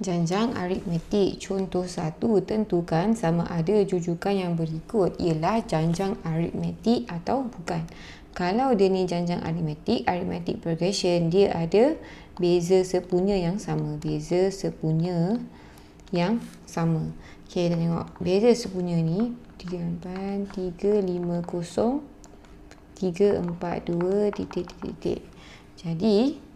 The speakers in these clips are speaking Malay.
Janjang aritmetik. Contoh 1, tentukan sama ada jujukan yang berikut ialah janjang aritmetik atau bukan. Kalau dia ni janjang aritmetik, arithmetic progression, dia ada beza sepunya yang sama. Beza sepunya yang sama. Okey, kita tengok. Beza sepunya ni 3, 5, 0, 3, 4, 2, titik, titik, titik. Jadi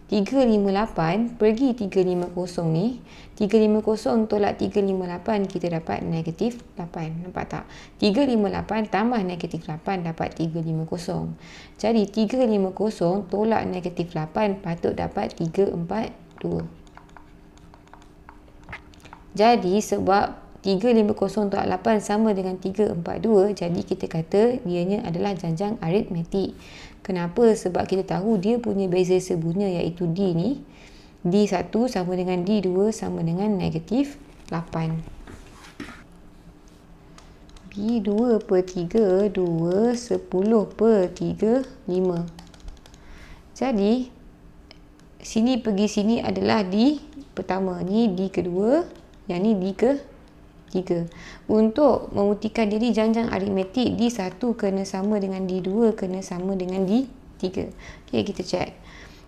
358 pergi 350 ni, 350 tolak 358 kita dapat negatif 8. Nampak tak? 358 tambah negatif 8 dapat 350. Jadi 350 tolak negatif 8 patut dapat 342. Jadi sebab 350 tolak 8 sama dengan 342, jadi kita kata dianya adalah janjang aritmetik. Kenapa? Sebab kita tahu dia punya beza sebunya iaitu D ni. D1 sama dengan D2 sama dengan negatif 8. B2 per 3, 2, 10 per 3, 5. Jadi, sini pergi sini adalah D pertama. Ni D kedua, yang ni D ke-3. Untuk membuktikan diri janjang aritmetik, D1 kena sama dengan D2 kena sama dengan D3. Okey, kita cek.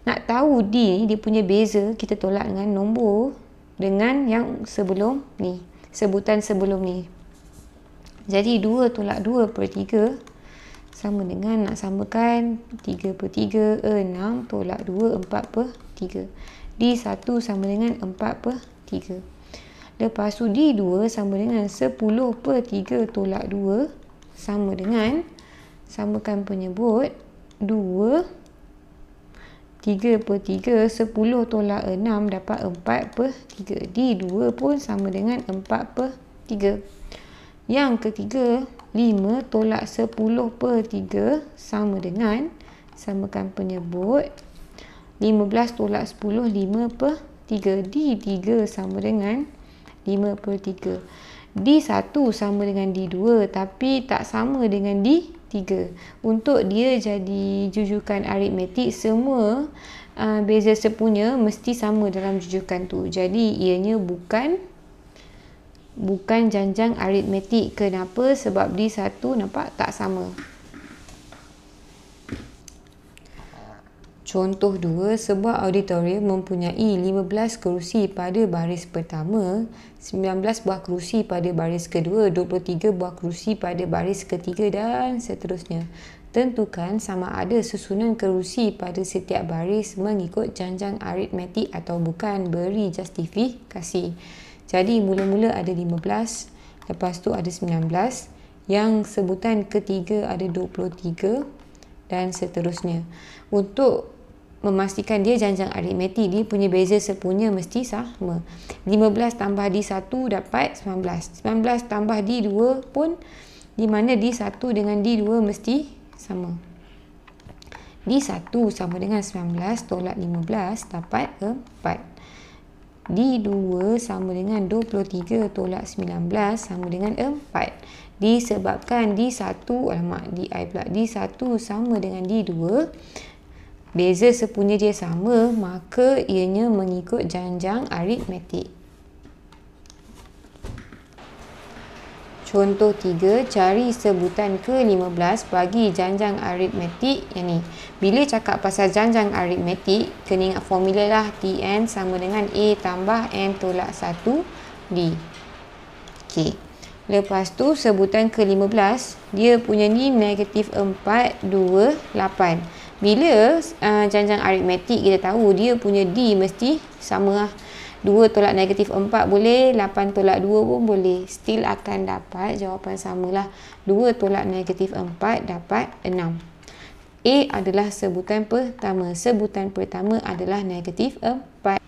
Nak tahu D ni dia punya beza, kita tolak dengan nombor dengan yang sebelum ni, sebutan sebelum ni. Jadi 2 tolak 2 per 3 sama dengan, nak samakan 3 per 3, 6 tolak 2, 4 per 3. D1 sama dengan 4 per 3. Lepas tu D2 sama dengan 10 per 3 tolak 2 sama dengan, samakan penyebut 2, 3 per 3, 10 tolak 6 dapat 4 per 3. D2 pun sama dengan 4 per 3. Yang ketiga, 5 tolak 10 per 3 sama dengan, samakan penyebut 15 tolak 10, 5 per 3. D3 sama dengan 5 per 3. D1 sama dengan D2 tapi tak sama dengan D3. Untuk dia jadi jujukan aritmetik, semua beza sepunya mesti sama dalam jujukan tu. Jadi ianya bukan janjang aritmetik. Kenapa? Sebab D1 nampak tak sama. Contoh 2, sebuah auditorium mempunyai 15 kerusi pada baris pertama, 19 buah kerusi pada baris kedua, 23 buah kerusi pada baris ketiga dan seterusnya. Tentukan sama ada susunan kerusi pada setiap baris mengikut janjang aritmetik atau bukan. Beri justifikasi. Jadi mula-mula ada 15, lepas tu ada 19, yang sebutan ketiga ada 23 dan seterusnya. Untuk memastikan dia janjang aritmetik, dia punya beza sepunya mesti sama. 15 tambah D1 dapat 19. 19 tambah D2 pun, di mana D1 dengan D2 mesti sama. D1 sama dengan 19 tolak 15 dapat 4. D2 sama dengan 23 tolak 19 sama dengan 4. Disebabkan D1 sama dengan D2, beza sepunya dia sama, maka ianya mengikut janjang aritmetik. Contoh 3, cari sebutan ke-15 bagi janjang aritmetik yang ni. Bila cakap pasal janjang aritmetik, kena ingat formula lah. Tn sama dengan A tambah N tolak 1D. Okey. Lepas tu sebutan ke-15, dia punya ni negatif 4, 2, 8. Bila janjang aritmetik, kita tahu dia punya D mesti sama lah. 2 tolak negatif 4 boleh, 8 tolak 2 pun boleh. Still akan dapat jawapan samalah. 2 tolak negatif 4 dapat 6. A adalah sebutan pertama. Sebutan pertama adalah negatif 4.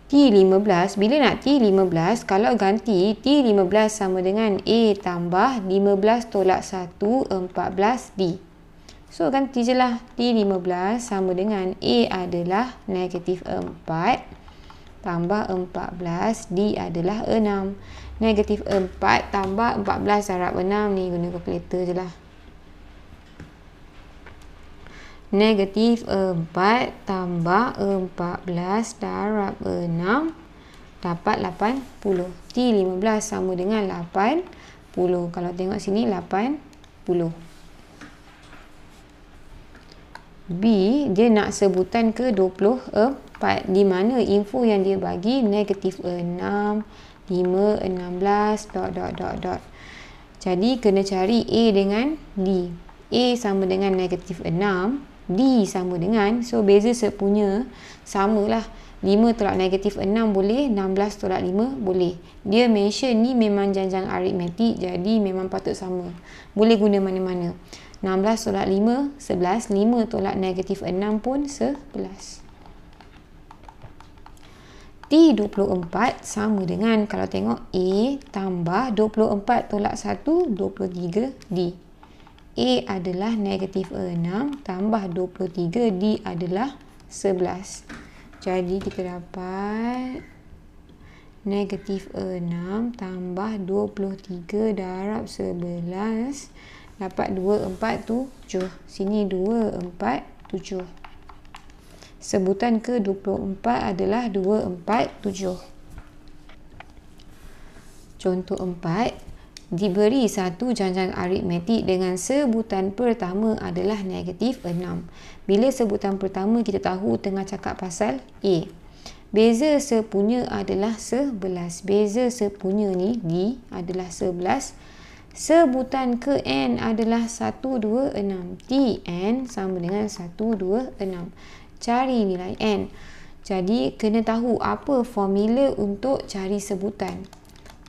T15, bila nak T15, kalau ganti T15 sama dengan A tambah 15 tolak 1, 14D. So ganti je lah. T15 sama dengan A adalah negatif 4 tambah 14, D adalah 6. Negatif 4 tambah 14 darab 6 ni, guna kalkulator je lah. Negatif 4 tambah 14 darab 6 dapat 80. T15 sama dengan 80. Kalau tengok sini 80. B, dia nak sebutan ke 24. Di mana info yang dia bagi negatif 6, 5, 16, dot. Jadi kena cari A dengan D. A sama dengan negatif 6, D sama dengan, so beza sepunya samalah. 5 tolak negatif 6 boleh, 16 tolak 5 boleh. Dia mention ni memang janjang aritmetik, jadi memang patut sama. Boleh guna mana-mana. 16 tolak 5, 11. 5 tolak negatif 6 pun 11. T24 sama dengan, kalau tengok A tambah 24 tolak 1, 23 D. A adalah negatif 6 tambah 23, D adalah 11. Jadi kita dapat negatif 6 tambah 23 darab 11 dapat 247. Sini 247. Sebutan ke 24 adalah 247. Contoh 4. Diberi satu janjang aritmetik dengan sebutan pertama adalah negatif 6. Bila sebutan pertama kita tahu tengah cakap pasal A. Beza sepunya adalah 11. Beza sepunya ni D adalah 11. Sebutan ke N adalah 126. Tn sama dengan 126. Cari nilai N. Jadi kena tahu apa formula untuk cari sebutan.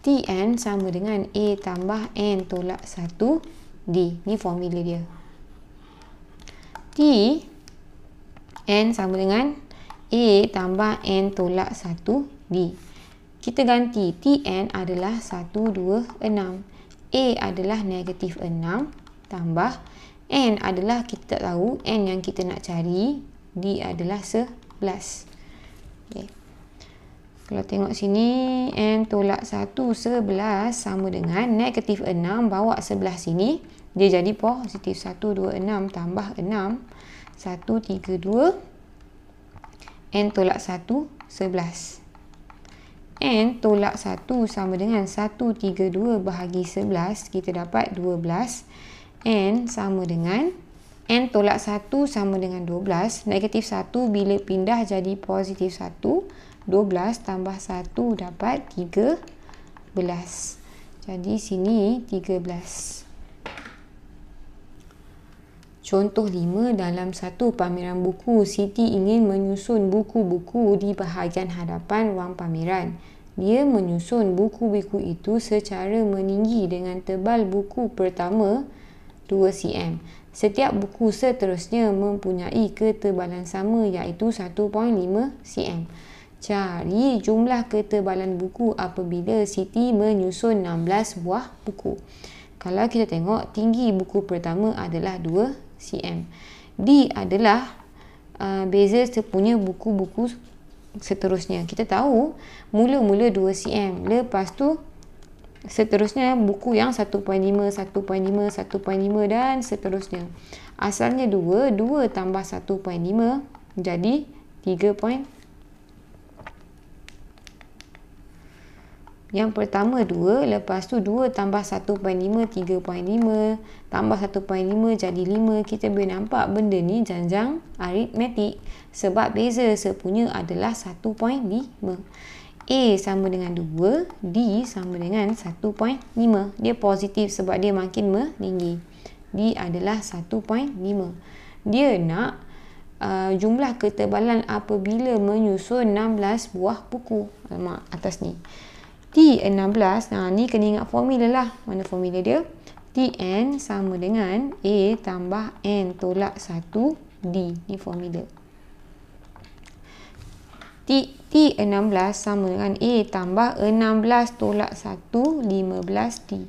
Tn sama dengan A tambah N tolak 1 D. Ni formula dia. Tn sama dengan A tambah N tolak 1 D. Kita ganti. Tn adalah 126. A adalah negatif 6 tambah N adalah kita tak tahu. N yang kita nak cari D adalah 11. Okay. Kalau tengok sini, N tolak 1, 11 sama dengan negatif 6 bawa sebelah sini. Dia jadi positif 126 tambah 6, 132. N tolak 1, 11. N tolak 1 sama dengan 132 bahagi 11. Kita dapat 12. N sama dengan, N tolak 1 sama dengan 12. Negatif 1 bila pindah jadi positif 1. 12 tambah 1 dapat 13. Jadi sini 13. Contoh 5. Dalam satu pameran buku, Siti ingin menyusun buku-buku di bahagian hadapan wang pameran. Dia menyusun buku-buku itu secara meninggi dengan tebal buku pertama 2 cm. Setiap buku seterusnya mempunyai ketebalan sama iaitu 1.5 cm. Cari jumlah ketebalan buku apabila Siti menyusun 16 buah buku. Kalau kita tengok, tinggi buku pertama adalah 2 cm. D adalah beza sepunya buku-buku seterusnya. Kita tahu mula-mula 2 cm. Lepas tu seterusnya buku yang 1.5, 1.5, 1.5 dan seterusnya. Asalnya 2 tambah 1.5 jadi 3. Yang pertama 2, lepas tu 2 tambah 1.5, 3.5, tambah 1.5 jadi 5. Kita boleh nampak benda ni janjang aritmetik sebab beza sepunya adalah 1.5. A sama dengan 2, D sama dengan 1.5. Dia positif sebab dia makin meninggi. D adalah 1.5. Dia nak jumlah ketebalan apabila menyusun 16 buah buku. Alamak, atas ni. T16, ni kena ingat formula lah. Mana formula dia? Tn sama dengan A tambah N tolak 1 D. Ni formula. T16 sama dengan A tambah 16 tolak 1, 15 D.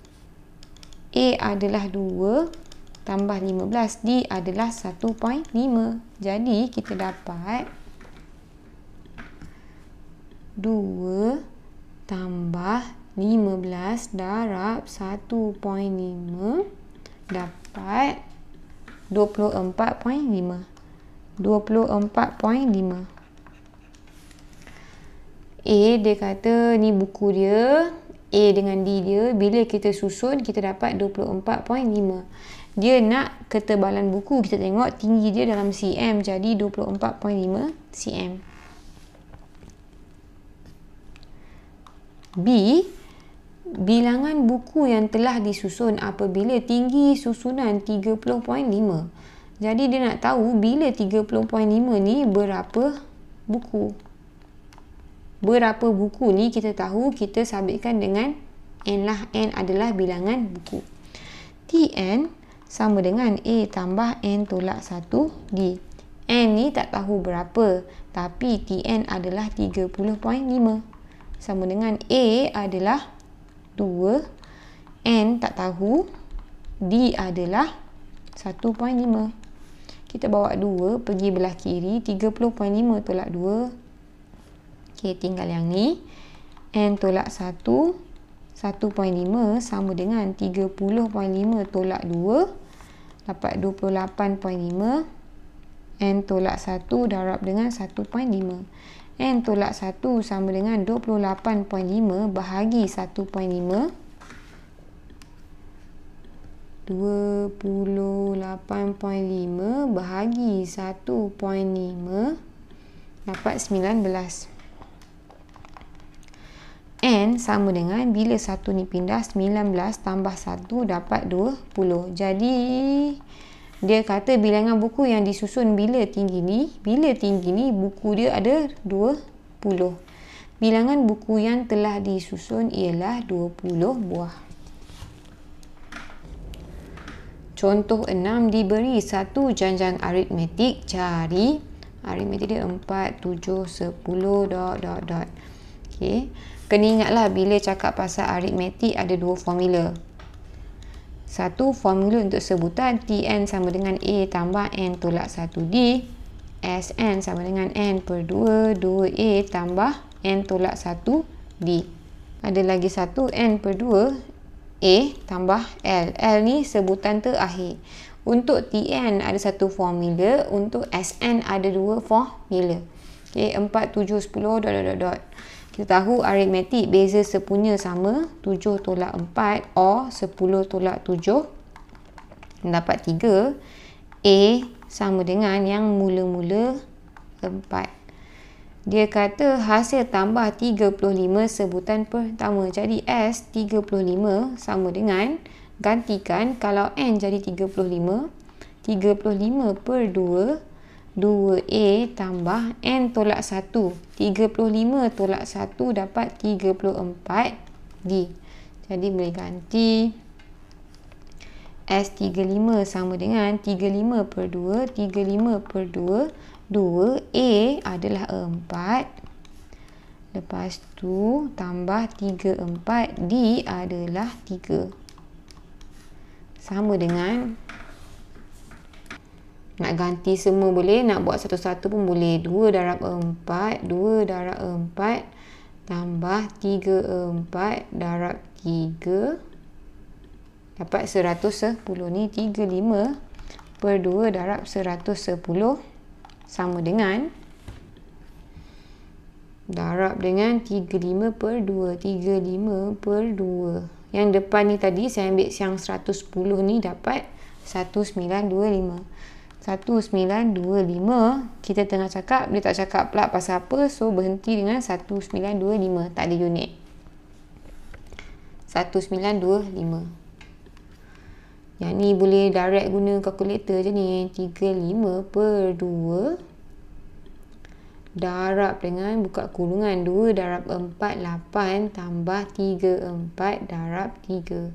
A adalah 2 tambah 15, D adalah 1.5. Jadi kita dapat 2 tambah 15 darab 1.5 dapat 24.5. 24.5. A dia kata ni buku dia, A dengan D dia, bila kita susun kita dapat 24.5. Dia nak ketebalan buku, kita tengok tinggi dia dalam cm, jadi 24.5 cm. B, bilangan buku yang telah disusun apabila tinggi susunan 30.5. Jadi dia nak tahu bila 30.5 ni berapa buku. Berapa buku ni kita tahu, kita sabitkan dengan N lah. N adalah bilangan buku. Tn sama dengan A tambah N tolak 1 D. N ni tak tahu berapa, tapi Tn adalah 30.5. Sama dengan A adalah 2, N tak tahu, D adalah 1.5. Kita bawa 2 pergi belah kiri, 30.5 tolak 2. Okey, tinggal yang ni. N tolak 1, 1.5 sama dengan 30.5 tolak 2, dapat 28.5. N tolak 1 darab dengan 1.5. N tolak 1 sama dengan 28.5 bahagi 1.5. 28.5 bahagi 1.5 dapat 19. N sama dengan, bila 1 ni pindah, 19 tambah 1 dapat 20. Jadi dia kata bilangan buku yang disusun bila tinggi ni buku dia ada 20. Bilangan buku yang telah disusun ialah 20 buah. Contoh 6, diberi satu janjang aritmetik, cari aritmetik dia 4, 7, 10, Okey. Kena ingatlah bila cakap pasal aritmetik ada dua formula. Satu formula untuk sebutan, Tn sama dengan A tambah N tolak 1D. Sn sama dengan N per 2, 2A tambah N tolak 1D. Ada lagi satu, N per 2 A tambah L. L ni sebutan terakhir. Untuk Tn ada satu formula, untuk Sn ada dua formula. Okay, 4, 7, 10, Kita tahu aritmetik beza sepunya sama, 7 tolak 4 or 10 tolak 7. Dapat 3. A sama dengan yang mula-mula 4. Dia kata hasil tambah 35 sebutan pertama. Jadi S 35 sama dengan, gantikan, kalau N jadi 35 per 2, 2A tambah N tolak 1. 35 tolak 1 dapat 34D. Jadi boleh ganti S35 sama dengan 35 per 2, 35 per 2, 2A adalah 4. Lepas tu tambah 34D adalah 3. Sama dengan, nak ganti semua boleh, nak buat satu-satu pun boleh. 2 darab 4, 2 darab 4 tambah 34 darab 3 dapat 110. Ni 35 per 2 darab 110 sama dengan, darab dengan 35 per 2, 35 per 2. Yang depan ni tadi saya ambil yang 110 ni dapat 1925. 1925. Kita tengah cakap, dia tak cakap pula pasal apa, so berhenti dengan 1925. Tak ada unit. 1925. Yang ni boleh direct guna kalkulator je ni. 35 per 2 darab dengan, buka kurungan, 2 darab 4, 8 tambah 34 darab 3.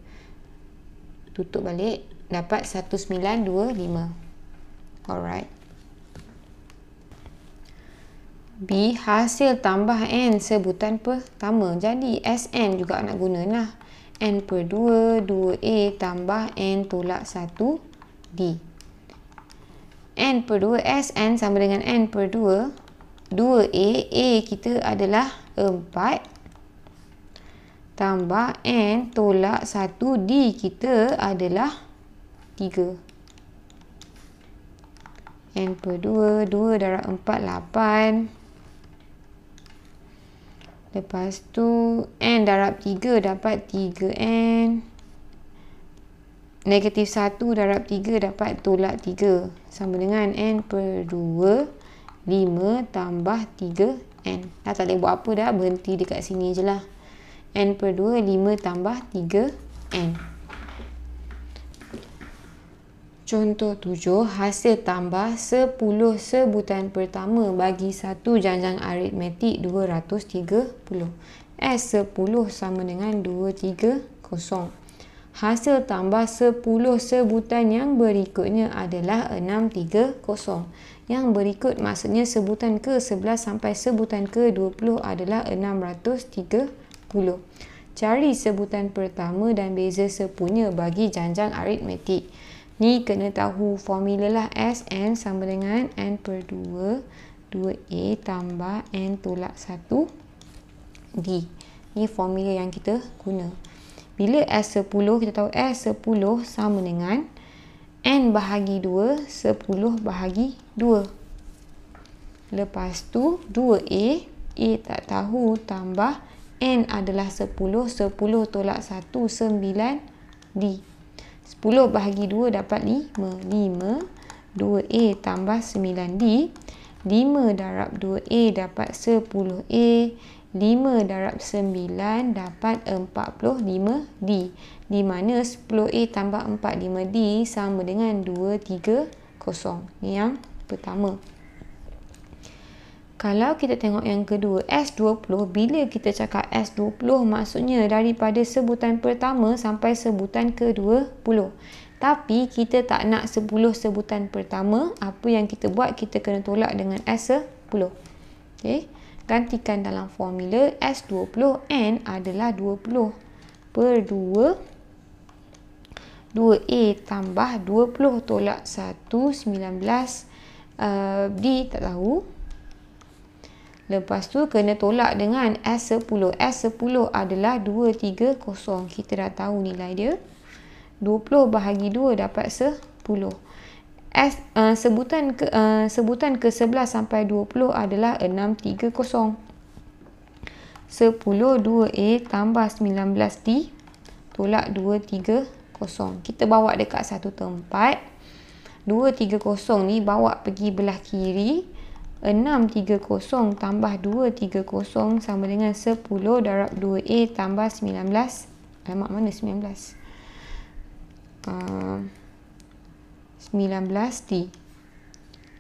Tutup balik, dapat 1925. Alright. B, hasil tambah N sebutan pertama. Jadi Sn juga nak guna lah. N per 2, 2A tambah N tolak 1D. N per 2, Sn sama dengan N per 2, 2A, A kita adalah 4, tambah N tolak 1D kita adalah 3. N per 2. 2 darab 4, 8. Lepas tu, N darab 3 dapat 3N. Negatif 1 darab 3 dapat tolak 3. Sama dengan N per 2. 5 tambah 3N. Dah tak boleh buat apa dah. Berhenti dekat sini je lah. N per 2. 5 tambah 3N. Contoh 7. Hasil tambah 10 sebutan pertama bagi satu janjang aritmetik 230. S10 sama dengan 230. Hasil tambah 10 sebutan yang berikutnya adalah 630. Yang berikut maksudnya sebutan ke-11 sampai sebutan ke-20 adalah 630. Cari sebutan pertama dan beza sepunya bagi janjang aritmetik. Ni kena tahu formula lah. Sn sama dengan N per 2. 2A tambah N tolak 1 D. Ni formula yang kita guna. Bila S10, kita tahu S10 sama dengan N bahagi 2, 10 bahagi 2. Lepas tu 2A, A tak tahu, tambah N adalah 10, 10 tolak 1, 9 D. 10 bahagi 2 dapat 5, 5, 2A tambah 9D. 5 darab 2A dapat 10A. 5 darab 9 dapat 45D. Di mana 10A tambah 45D sama dengan 230. Ni yang pertama. Kalau kita tengok yang kedua, S20. Bila kita cakap S20, maksudnya daripada sebutan pertama sampai sebutan ke-20. Tapi kita tak nak 10 sebutan pertama. Apa yang kita buat? Kita kena tolak dengan S10. Okay. Gantikan dalam formula S20. N adalah 20 per 2. 2A tambah 20 tolak 1, 19. D tak tahu. Lepas tu kena tolak dengan S10. S10 adalah 230. Kita dah tahu nilai dia. 20 bahagi 2 dapat 10. Sebutan ke-11 sampai 20 adalah 630. 10 2A tambah 19D tolak 230. Kita bawa dekat satu tempat. 230 ni bawa pergi belah kiri. 630 tambah 230 sama dengan 10 darab 2A tambah 19. Alamak, mana 19? 19D.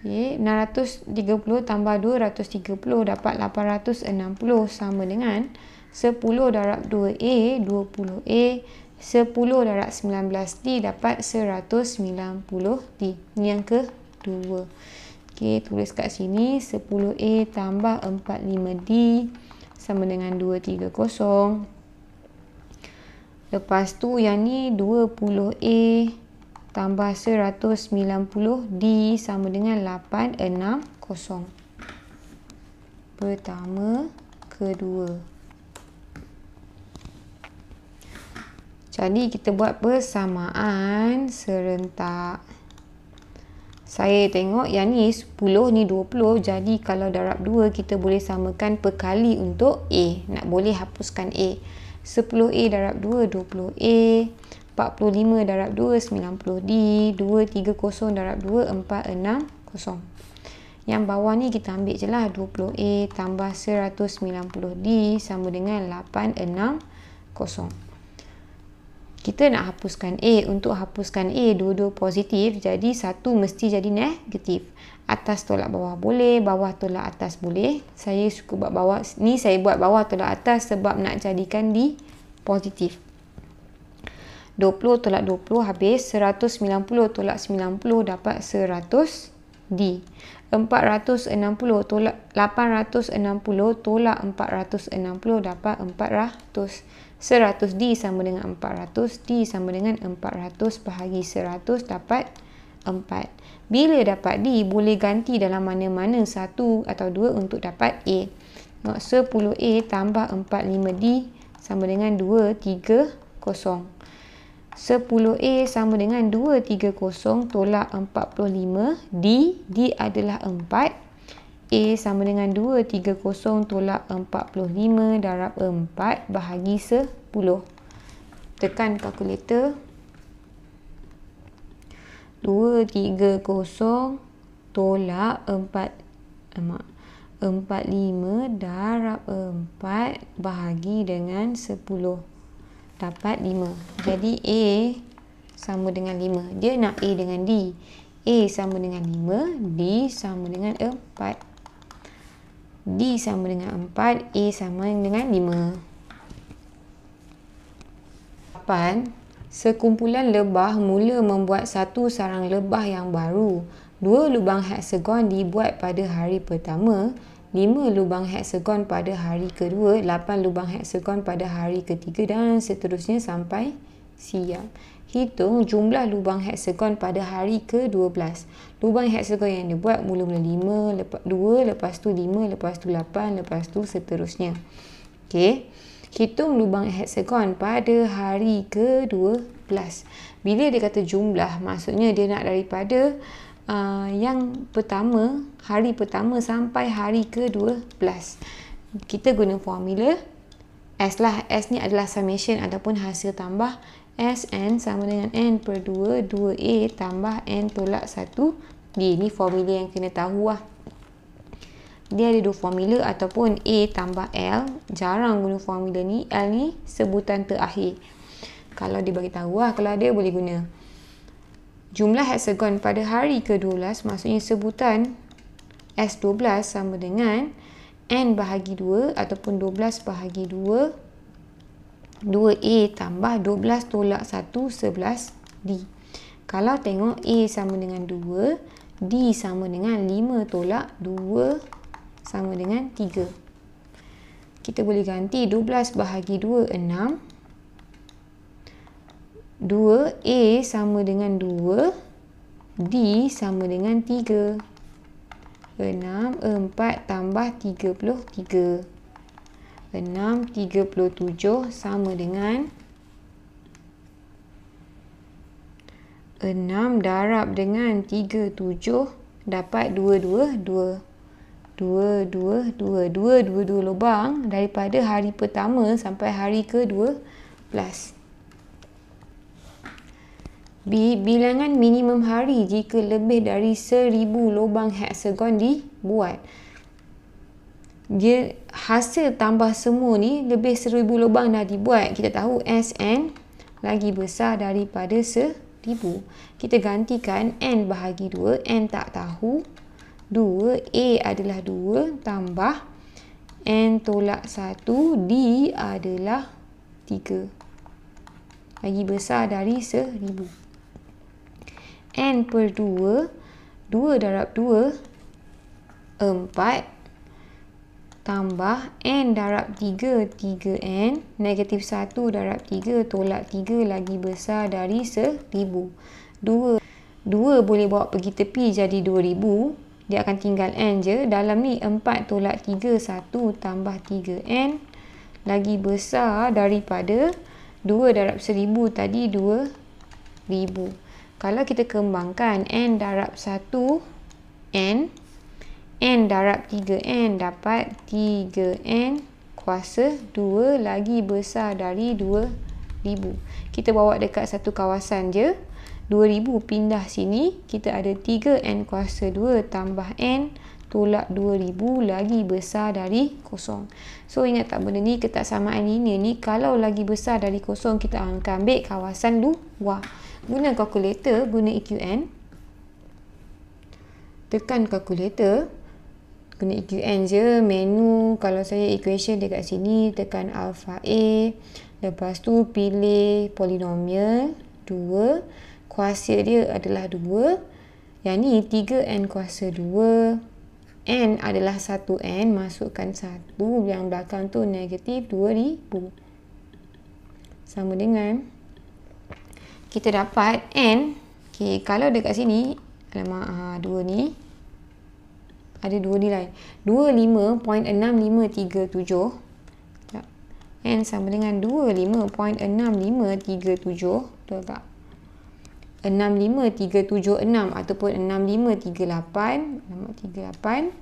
Okay, 630 tambah 230 dapat 860 sama dengan 10 darab 2A, 20A. 10 darab 19D dapat 190D. Ini yang kedua. Okay, tulis kat sini 10A tambah 45D sama dengan 230. Lepas tu yang ni 20A tambah 190D sama dengan 860. Pertama, kedua. Jadi kita buat persamaan serentak. Saya tengok yang ni 10, ni 20. Jadi kalau darab 2 kita boleh samakan perkali untuk A. Nak boleh hapuskan A. 10A darab 2, 20A. 45 darab 2, 90D. 230 darab 2, 460. Yang bawah ni kita ambil je lah. 20A tambah 190D sama dengan 860. Kita nak hapuskan A. Untuk hapuskan A, dua-dua positif. Jadi satu mesti jadi negatif. Atas tolak bawah boleh, bawah tolak atas boleh. Saya suka buat bawah. Ni saya buat bawah tolak atas sebab nak jadikan di positif. 20 tolak 20 habis. 190 tolak 90 dapat 100D. 460 tolak 860 tolak 460 dapat 400. 100D sama dengan 400. D sama dengan 400 bahagi 100 dapat 4. Bila dapat D, boleh ganti dalam mana-mana 1 atau 2 untuk dapat A. 10A tambah 45D sama dengan 230. 10A sama dengan 230 tolak 45. D adalah 4. A sama dengan 230 tolak 45 darab 4 bahagi 10. Tekan kalkulator. 230 tolak 45 darab 4 bahagi dengan 10. Dapat 5. Jadi A sama dengan 5. Dia nak A dengan D. A sama dengan 5. D sama dengan 4. D sama dengan 4. A sama dengan 5. 8. Sekumpulan lebah mula membuat satu sarang lebah yang baru. 2 lubang heksagon dibuat pada hari pertama. 5 lubang heksagon pada hari kedua, 8 lubang heksagon pada hari ketiga dan seterusnya sampai siap. Hitung jumlah lubang heksagon pada hari ke-12. Lubang heksagon yang dibuat mula-mula 5, lepas 2, lepas tu 5, lepas tu 8, lepas tu seterusnya. Okey. Hitung lubang heksagon pada hari ke-12. Bila dia kata jumlah, maksudnya dia nak daripada yang pertama, hari pertama sampai hari ke-12. Kita guna formula S lah. S ni adalah summation ataupun hasil tambah. Sn sama dengan N per 2, 2A tambah N tolak 1 D. Ni formula yang kena tahu lah. Dia ada dua formula ataupun A tambah L. Jarang guna formula ni. L ni sebutan terakhir. Kalau dia bagi tahu lah, kalau ada boleh guna. Jumlah heksagon pada hari ke-12, maksudnya sebutan S12 sama dengan N bahagi 2 ataupun 12 bahagi 2, 2A tambah 12 tolak 1, 11 D. Kalau tengok A sama dengan 2, D sama dengan 5 tolak 2 sama dengan 3. Kita boleh ganti 12 bahagi 2, 6. 2A sama dengan 2, D sama dengan 3. 6, 4 tambah 33. 6, 37 sama dengan 6 darab dengan 37 dapat 2, 2 lubang daripada hari pertama sampai hari ke-12. B. Bilangan minimum hari jika lebih dari 1000 lubang heksagon dibuat. Dia hasil tambah semua ni lebih 1000 lubang dah dibuat. Kita tahu Sn lagi besar daripada 1000. Kita gantikan N bahagi 2. N tak tahu. 2. A adalah 2 tambah N tolak 1. D adalah 3. Lagi besar dari 1000. N per 2, 2 darab 2, 4 tambah N darab 3, 3N, negatif 1 darab 3 tolak 3 lagi besar dari 1000. 2 boleh bawa pergi tepi jadi 2000, dia akan tinggal N je. Dalam ni 4 tolak 3, 1 tambah 3N lagi besar daripada 2 darab 1000 tadi 2000. Kalau kita kembangkan N darab 1 N, N darab 3N dapat 3N kuasa 2 lagi besar dari 2000. Kita bawa dekat satu kawasan je. 2000 pindah sini, kita ada 3N kuasa 2 tambah N tolak 2000 lagi besar dari kosong. So ingat tak benda ni, ketaksamaan linear ni kalau lagi besar dari kosong kita akan ambil kawasan luar. Guna kalkulator, guna EQN. Tekan kalkulator. Guna EQN je, menu. Kalau saya equation dekat sini, tekan alpha A. Lepas tu pilih polinomial 2. Kuasa dia adalah 2. Yang ni 3N kuasa 2. N adalah 1N, masukkan 1. Yang belakang tu negatif 2000. Sama dengan kita dapat N. Okay, kalau dekat sini, alamak, 2 ni ada 2 nilai. 25.6537. N sama dengan 25.6537 Betul tak? 65376 ataupun 6538.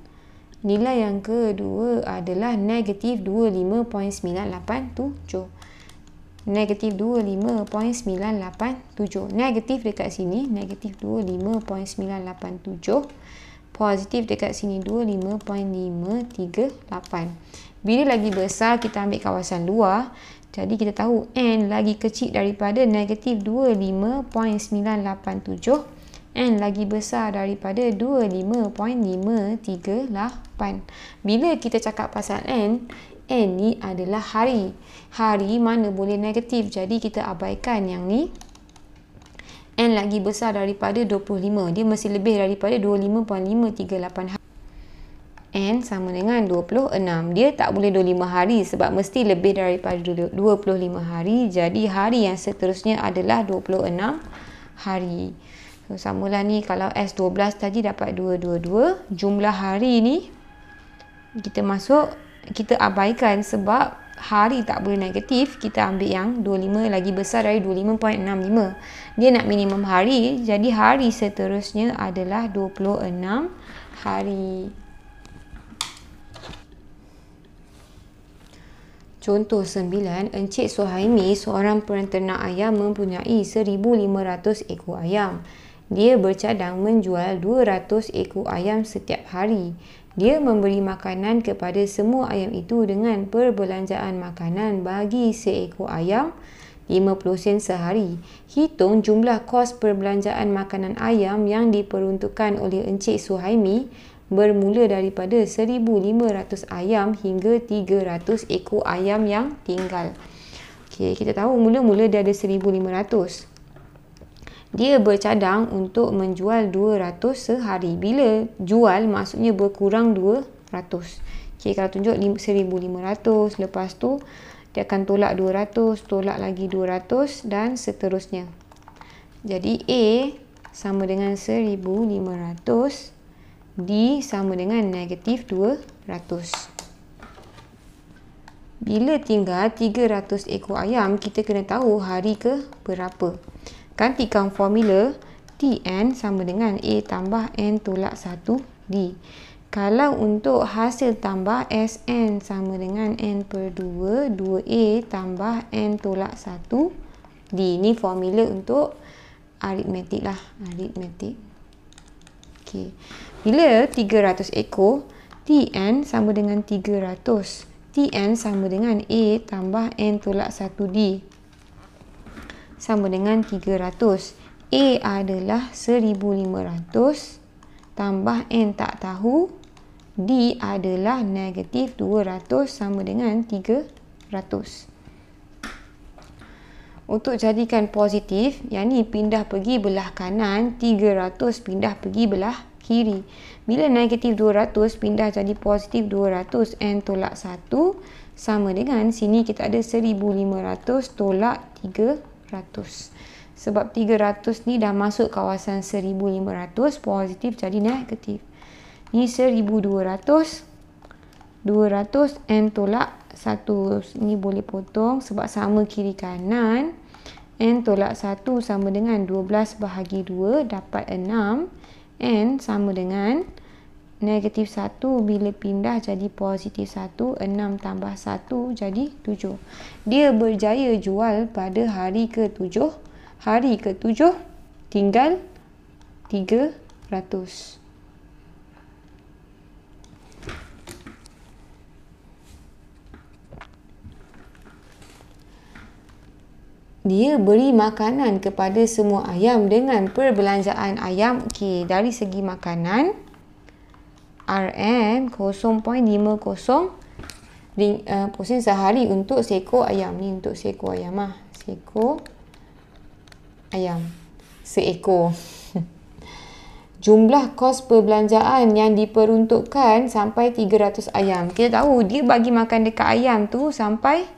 Nilai yang kedua adalah negatif 25.987. Negatif 25.987. Negatif dekat sini, negatif 25.987. Positif dekat sini 25.538. Bila lagi besar, kita ambil kawasan luar. Jadi kita tahu N lagi kecil daripada negatif 25.987. N lagi besar daripada 25.538. Bila kita cakap pasal N ni adalah hari. Hari mana boleh negatif. Jadi kita abaikan yang ni. N lagi besar daripada 25. Dia mesti lebih daripada 25.538 hari. N sama dengan 26. Dia tak boleh 25 hari sebab mesti lebih daripada 25 hari. Jadi hari yang seterusnya adalah 26 hari. So, samalah ni, kalau S12 tadi dapat 222. Jumlah hari ni kita masuk, kita abaikan sebab hari tak boleh negatif. Kita ambil yang 25 lagi besar dari 25.65. Dia nak minimum hari. Jadi hari seterusnya adalah 26 hari. Contoh 9. Encik Suhaimi, seorang peternak ayam, mempunyai 1,500 ekor ayam. Dia bercadang menjual 200 ekor ayam setiap hari. Dia memberi makanan kepada semua ayam itu dengan perbelanjaan makanan bagi seekor ayam 50 sen sehari. Hitung jumlah kos perbelanjaan makanan ayam yang diperuntukkan oleh Encik Suhaimi bermula daripada 1,500 ayam hingga 300 ekor ayam yang tinggal. Okey, kita tahu mula-mula dia ada 1,500. Dia bercadang untuk menjual 200 sehari. Bila jual, maksudnya berkurang 200. Okey, kalau tunjuk 1,500, lepas tu dia akan tolak 200, tolak lagi 200 dan seterusnya. Jadi A sama dengan 1,500, D sama dengan negatif 200. Bila tinggal 300 ekor ayam, kita kena tahu hari ke berapa. Gantikan formula Tn sama dengan A tambah N tolak 1D. Kalau untuk hasil tambah Sn sama dengan N per 2, 2A tambah N tolak 1D. Ini formula untuk aritmetik lah. Aritmetik. Okay. Bila 300 ekor, Tn sama dengan 300. Tn sama dengan A tambah N tolak 1D. Sama dengan 300. A adalah 1,500 tambah N tak tahu. D adalah negatif 200 sama dengan 300. Untuk jadikan positif, yang ni pindah pergi belah kanan, 300 pindah pergi belah kiri. Bila negatif 200 pindah jadi positif 200, N tolak 1 sama dengan, sini kita ada 1,500 tolak 300. Sebab 300 ni dah masuk kawasan 1,500, positif jadi negatif. Ni 1,200, 200, N tolak 1. Ni boleh potong sebab sama kiri kanan. N tolak 1 sama dengan 12 bahagi 2 dapat 6. N sama dengan negatif 1 bila pindah jadi positif 1. 6 tambah 1 jadi 7. Dia berjaya jual pada hari ke-7. Hari ke-7 tinggal 300. Dia beri makanan kepada semua ayam dengan perbelanjaan ayam. Okey, dari segi makanan, Rn 0.50 % sehari untuk seekor ayam. Ni untuk seekor ayam lah. Seekor ayam. Seekor. Jumlah kos perbelanjaan yang diperuntukkan sampai 300 ayam. Kita tahu dia bagi makan dekat ayam tu sampai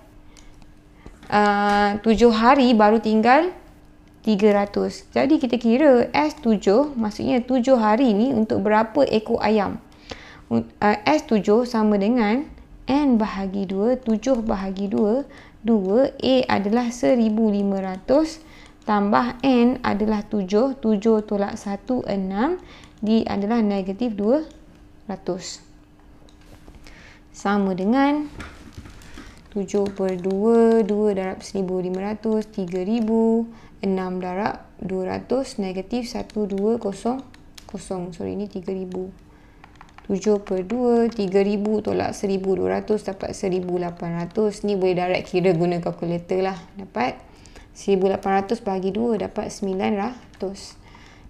7 hari baru tinggal 300. Jadi kita kira S7, maksudnya 7 hari ni untuk berapa ekor ayam. S7 sama dengan N bahagi 2, 7 bahagi 2, 2. A adalah 1,500 tambah N adalah 7. 7 tolak 1, 6. D adalah negatif 200. Sama dengan 7 per 2, 2 darab 1500, 3000, 6 darab 200, negatif 1200. Sorry, ini 3000. 7 per 2, 3000 tolak 1200 dapat 1800. Ni boleh direct kira guna kalkulator lah. Dapat 1800 bagi 2 dapat 900.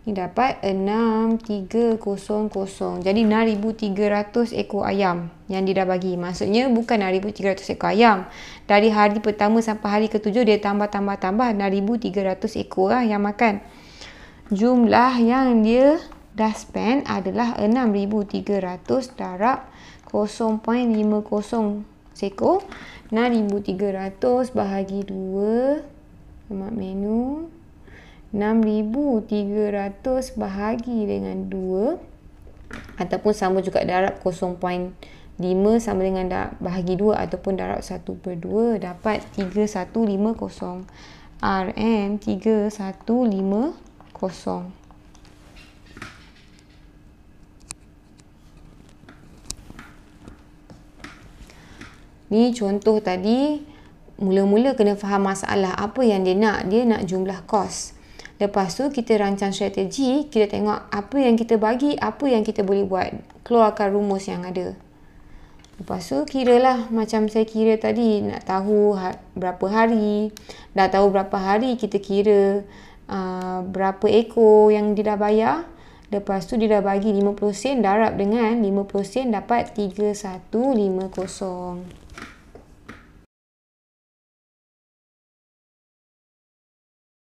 Ni dapat 6300. Jadi 6300 ekor ayam yang dia dah bagi. Maksudnya bukan 6300 ekor ayam. Dari hari pertama sampai hari ke-7 dia tambah 6300 ekor lah yang makan. Jumlah yang dia dah spend adalah 6300 darab 0.50 seko. 6300 bahagi 2. Mak menu 6300 bahagi dengan 2 ataupun sama juga darab 0.5 sama dengan bahagi 2 ataupun darab 1 per 2 dapat 3150. RM 3150. Ni contoh tadi. Mula-mula kena faham masalah apa yang dia nak. Dia nak jumlah kos. Lepas tu kita rancang strategi. Kita tengok apa yang kita bagi, apa yang kita boleh buat. Keluarkan rumus yang ada. Lepas tu kiralah macam saya kira tadi. Nak tahu berapa hari. Dah tahu berapa hari, kita kira berapa ekor yang dia dah bayar. Lepas tu dia dah bagi 50 sen, darab dengan 50 sen dapat 3150.